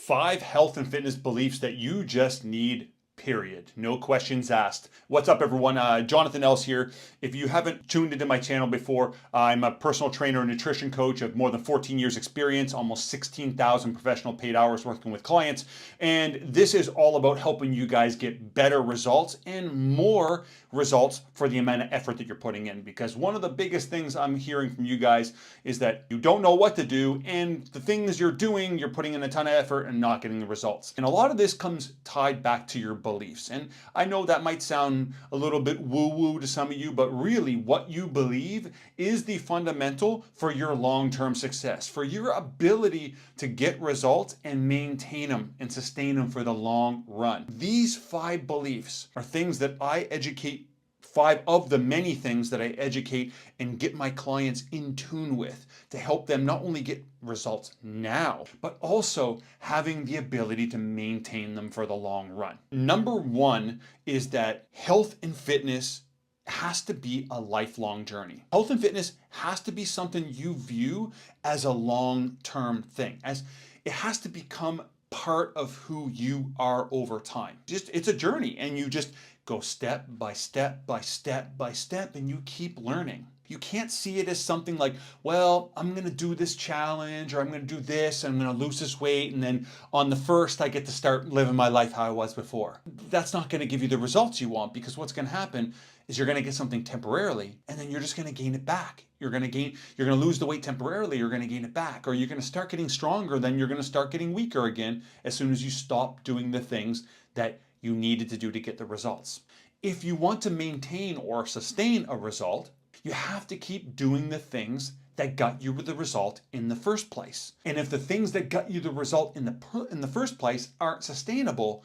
5 health and fitness beliefs that you just need, period. No questions asked. What's up, everyone? Jonathan Els here. If you haven't tuned into my channel before, I'm a personal trainer and nutrition coach of more than 14 years experience, almost 16,000 professional paid hours working with clients. And this is all about helping you guys get better results and more results for the amount of effort that you're putting in. Because one of the biggest things I'm hearing from you guys is that you don't know what to do, and the things you're doing, you're putting in a ton of effort and not getting the results. And a lot of this comes tied back to your beliefs. And I know that might sound a little bit woo-woo to some of you, but really what you believe is the fundamental for your long-term success, for your ability to get results and maintain them and sustain them for the long run. These 5 beliefs are things that I educate, 5 of the many things that I educate and get my clients in tune with to help them not only get results now, but also having the ability to maintain them for the long run. Number 1 is that health and fitness has to be a lifelong journey. Health and fitness has to be something you view as a long-term thing, as it has to become part of who you are over time. It's a journey, and you just go step by step by step by step, and you keep learning. You can't see it as something like, well, I'm going to do this challenge, or I'm going to do this, and I'm going to lose this weight, and then on the first I get to start living my life how I was before. That's not going to give you the results you want, because what's going to happen is you're going to get something temporarily, and then you're just going to gain it back. You're going to lose the weight temporarily, you're going to gain it back, or you're going to start getting stronger, then you're going to start getting weaker again as soon as you stop doing the things that you needed to do to get the results. If you want to maintain or sustain a result, you have to keep doing the things that got you the result in the first place. And if the things that got you the result in the first place aren't sustainable,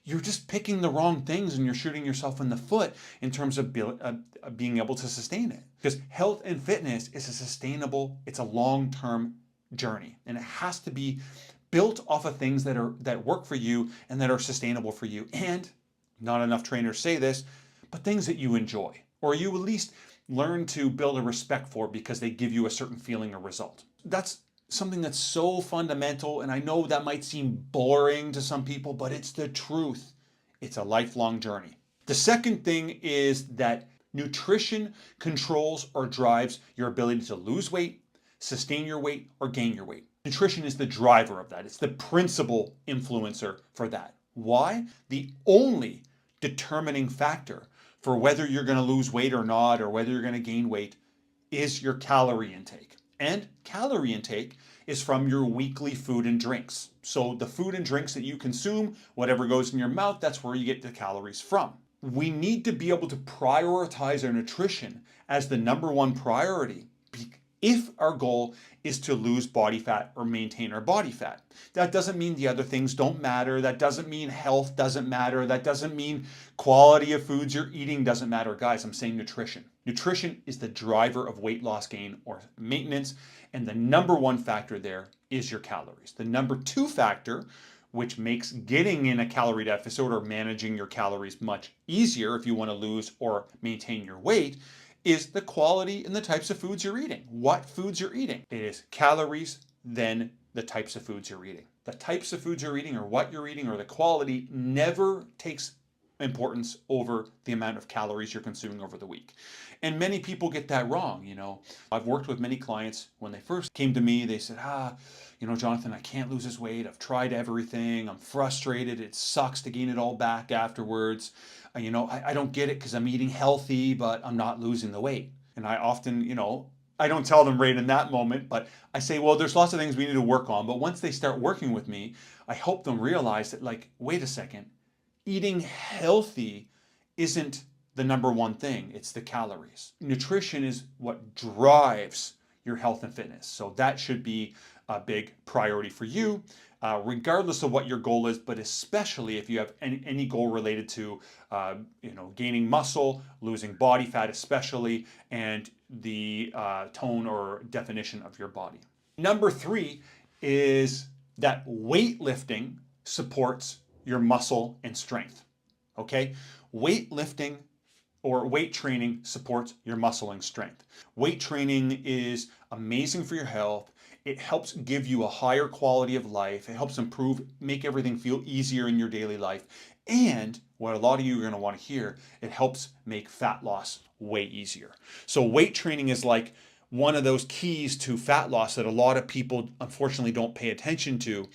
you're just picking the wrong things and you're shooting yourself in the foot in terms of being able to sustain it. Because health and fitness is it's a long-term journey, and it has to be built off of things that work for you and that are sustainable for you. And not enough trainers say this, but things that you enjoy, or you at least learn to build a respect for because they give you a certain feeling or result. That's something that's so fundamental, and I know that might seem boring to some people, but it's the truth. It's a lifelong journey. The second thing is that nutrition controls or drives your ability to lose weight, sustain your weight, or gain your weight. Nutrition is the driver of that. It's the principal influencer for that. Why? The only determining factor for whether you're going to lose weight or not, or whether you're going to gain weight, is your calorie intake. And calorie intake is from your weekly food and drinks. So the food and drinks that you consume, whatever goes in your mouth, that's where you get the calories from. We need to be able to prioritize our nutrition as the number 1 priority if our goal is to lose body fat or maintain our body fat. That doesn't mean the other things don't matter. That doesn't mean health doesn't matter. That doesn't mean quality of foods you're eating doesn't matter. Guys, I'm saying nutrition. Nutrition is the driver of weight loss, gain, or maintenance. And the number 1 factor there is your calories. The number 2 factor, which makes getting in a calorie deficit or managing your calories much easier if you want to lose or maintain your weight, is the quality and the types of foods you're eating. What foods you're eating. It is calories, then the types of foods you're eating. The types of foods you're eating, or what you're eating, or the quality never takes importance over the amount of calories you're consuming over the week. And many people get that wrong. I've worked with many clients. When they first came to me, they said, Jonathan, I can't lose this weight. I've tried everything. I'm frustrated. It sucks to gain it all back afterwards. I don't get it because I'm eating healthy, but I'm not losing the weight. And I often, I don't tell them right in that moment, but I say, well, there's lots of things we need to work on. But once they start working with me, I help them realize that, wait a second, eating healthy isn't the number 1 thing. It's the calories. Nutrition is what drives your health and fitness. So that should be a big priority for you, regardless of what your goal is, but especially if you have any goal related to gaining muscle, losing body fat especially, and the tone or definition of your body. Number 3 is that weightlifting supports your muscle and strength. Okay? Weightlifting or weight training supports your muscle and strength. Weight training is amazing for your health. It helps give you a higher quality of life. It helps make everything feel easier in your daily life. And what a lot of you are going to want to hear, it helps make fat loss way easier. So weight training is like one of those keys to fat loss that a lot of people unfortunately don't pay attention to.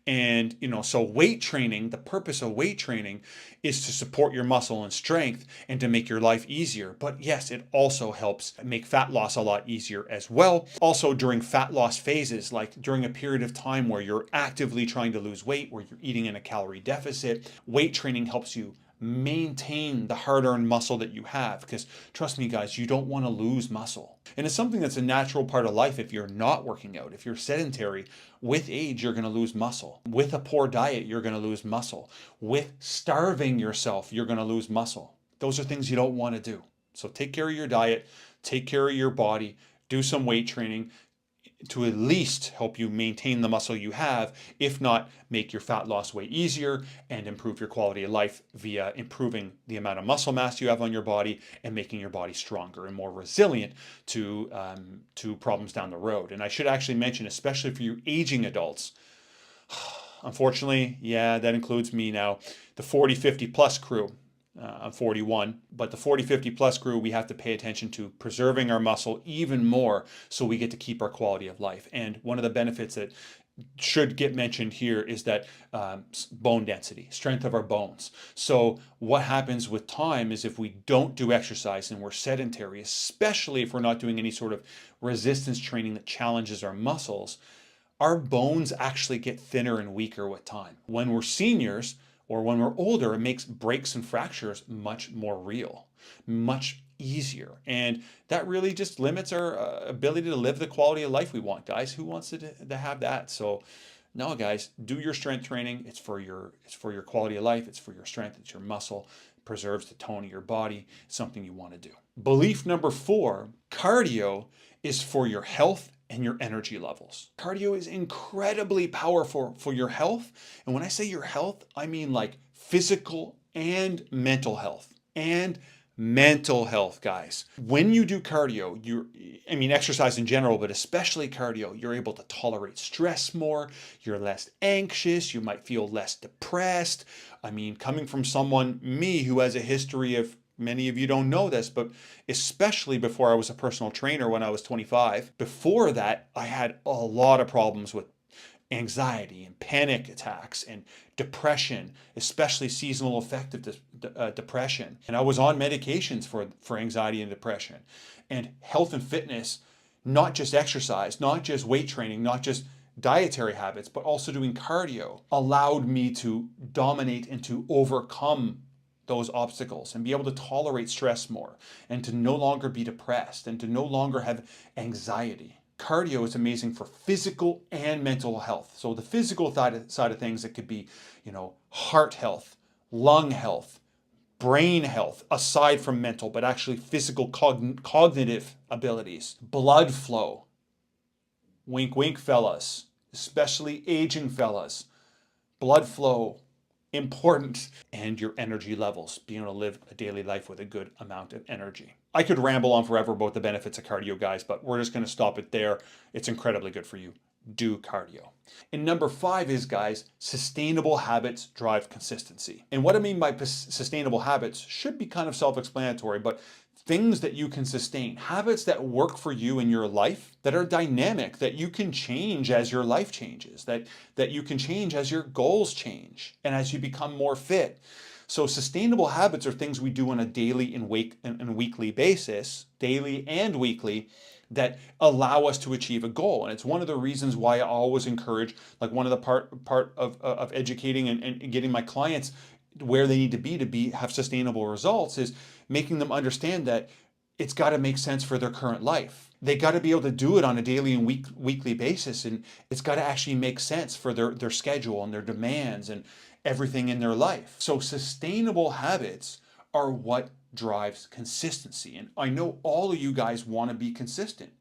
And, so weight training, the purpose of weight training is to support your muscle and strength and to make your life easier. But yes, it also helps make fat loss a lot easier as well. Also during fat loss phases, like during a period of time where you're actively trying to lose weight, where you're eating in a calorie deficit, weight training helps you maintain the hard-earned muscle that you have, because trust me guys, you don't want to lose muscle. And it's something that's a natural part of life. If you're not working out, if you're sedentary, with age you're going to lose muscle. With a poor diet you're going to lose muscle. With starving yourself you're going to lose muscle. Those are things you don't want to do. So take care of your diet, take care of your body, do some weight training to at least help you maintain the muscle you have, if not make your fat loss way easier and improve your quality of life via improving the amount of muscle mass you have on your body and making your body stronger and more resilient to problems down the road. And I should actually mention, especially for you aging adults, unfortunately, yeah, that includes me now, the 40, 50 plus crew. I'm 41, but the 40, 50 plus crew, we have to pay attention to preserving our muscle even more so we get to keep our quality of life. And one of the benefits that should get mentioned here is that bone density, strength of our bones. So what happens with time is if we don't do exercise and we're sedentary, especially if we're not doing any sort of resistance training that challenges our muscles, our bones actually get thinner and weaker with time. When we're seniors, or when we're older, it makes breaks and fractures much more real, much easier. And that really just limits our ability to live the quality of life we want, guys. Who wants to have that? So no, guys, do your strength training. It's for your quality of life. It's for your strength. It's your muscle. It preserves the tone of your body. It's something you want to do. Belief number 4, cardio is for your health and your energy levels. Cardio is incredibly powerful for your health. And when I say your health, I mean like physical and mental health. And mental health, guys. When you do cardio, exercise in general, but especially cardio, you're able to tolerate stress more. You're less anxious. You might feel less depressed. Coming from me who has a history of, many of you don't know this, but especially before I was a personal trainer when I was 25, before that, I had a lot of problems with anxiety and panic attacks and depression, especially seasonal affective depression. And I was on medications for anxiety and depression. And health and fitness, not just exercise, not just weight training, not just dietary habits, but also doing cardio, allowed me to dominate and to overcome those obstacles and be able to tolerate stress more and to no longer be depressed and to no longer have anxiety. Cardio is amazing for physical and mental health. So the physical side of things, it could be, heart health, lung health, brain health, aside from mental, but actually physical cognitive abilities, blood flow. Wink, wink, fellas, especially aging fellas. Blood flow, important, and your energy levels, being able to live a daily life with a good amount of energy. I could ramble on forever about the benefits of cardio, guys, but we're just going to stop it there. It's incredibly good for you. Do cardio. And number 5 is, guys, sustainable habits drive consistency. And what I mean by sustainable habits should be kind of self-explanatory, but things that you can sustain, habits that work for you in your life, that are dynamic, that you can change as your life changes, that you can change as your goals change and as you become more fit. So sustainable habits are things we do on a daily and weekly basis, daily and weekly, that allow us to achieve a goal. And it's one of the reasons why I always encourage, like one of the part of educating and getting my clients where they need to be have sustainable results, is making them understand that it's got to make sense for their current life. They got to be able to do it on a daily and weekly basis, and it's got to actually make sense for their schedule and their demands and everything in their life. So sustainable habits are what drives consistency. And I know all of you guys want to be consistent.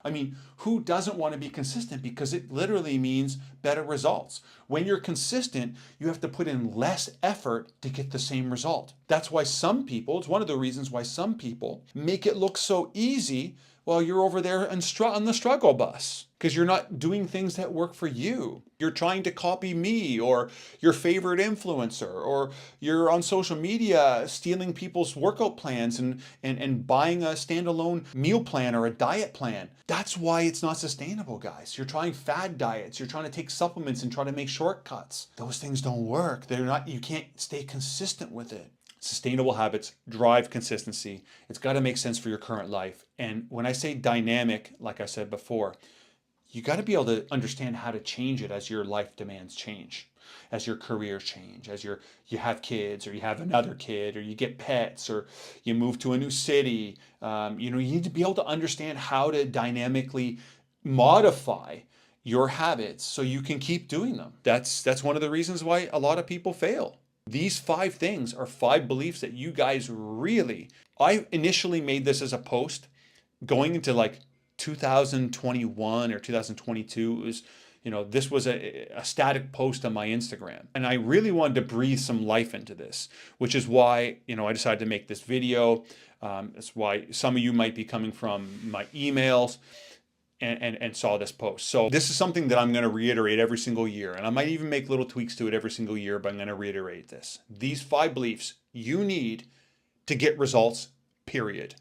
Who doesn't want to be consistent? Because it literally means better results. When you're consistent, you have to put in less effort to get the same result. That's why some people, it's one of the reasons why some people make it look so easy while you're over there on the struggle bus, because you're not doing things that work for you. You're trying to copy me or your favorite influencer, or you're on social media stealing people's workout plans and buying a standalone meal plan or a diet plan. That's why it's not sustainable, guys. You're trying fad diets. You're trying to take supplements and try to make shortcuts. Those things don't work. You can't stay consistent with it. Sustainable habits drive consistency. It's got to make sense for your current life. And when I say dynamic, like I said before, you got to be able to understand how to change it as your life demands change, as your careers change, as you have kids, or you have another kid, or you get pets, or you move to a new city. You need to be able to understand how to dynamically modify your habits so you can keep doing them. That's one of the reasons why a lot of people fail. These 5 things are 5 beliefs that you guys I initially made this as a post going into like 2021 or 2022. It was, this was a static post on my Instagram. And I really wanted to breathe some life into this, which is why, I decided to make this video. That's why some of you might be coming from my emails and saw this post. So this is something that I'm going to reiterate every single year. And I might even make little tweaks to it every single year, but I'm going to reiterate this. These 5 beliefs you need to get results, period.